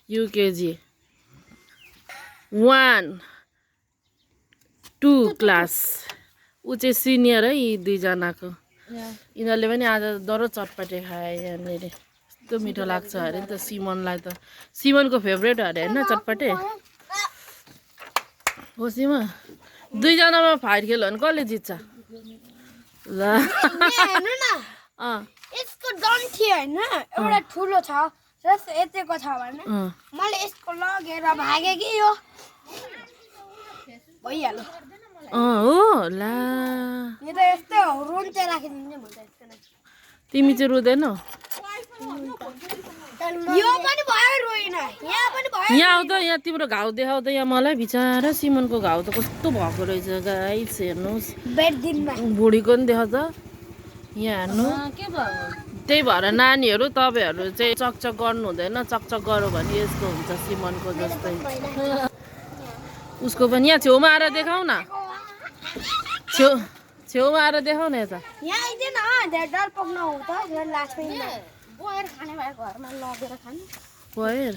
UKG 1 2 class ऊ चाहिँ senior है यी दुईजनाको यिनीहरूले पनि आज दरो चटपटे खाए यहाँनिर यस्तो मिठो लाग्छ अरे नि त सिमनलाई त सिमनको फेभरेट अरे होइन चटपटे हो सिमा दुईजनामा फाइट खेल्यो भने कसले जित्छ ल यसको डन्ठी हैन एउटा ठुलो छ जस्तो यतिको छ भने मैले यसको लगेर भागे कि यो भइहाल्यो हो ला यो त यस्तै हो रुन्चे राखिदिन्छ भन्छ यसको लागि तिमी चाहिँ रुँदैनौ यो पनि भयो रोइन यहाँ पनि भयो यहाँ आउ त यहाँ तिम्रो घाउ देखाउ त यहाँ मलाई बिचारा सिमनको घाउ त कस्तो भएको रहेछ गाइस हेर्नुहोस् बेड दिनमा बुढीको नि देखाउ त यहाँ हेर्नु त्यही भएर नानीहरू तपाईँहरू चाहिँ चकचक गर्नु हुँदैन चकचक गऱ्यो भने यस्तो हुन्छ सिमनको जस्तै उसको पनि यहाँ छेउमा आएर देखाउ न छेउमा आएर देखाउ न यता यहाँ आइदिएन डर पक्न हो त लास्ट बयर खाने भए घरमा लगेर खाने बयर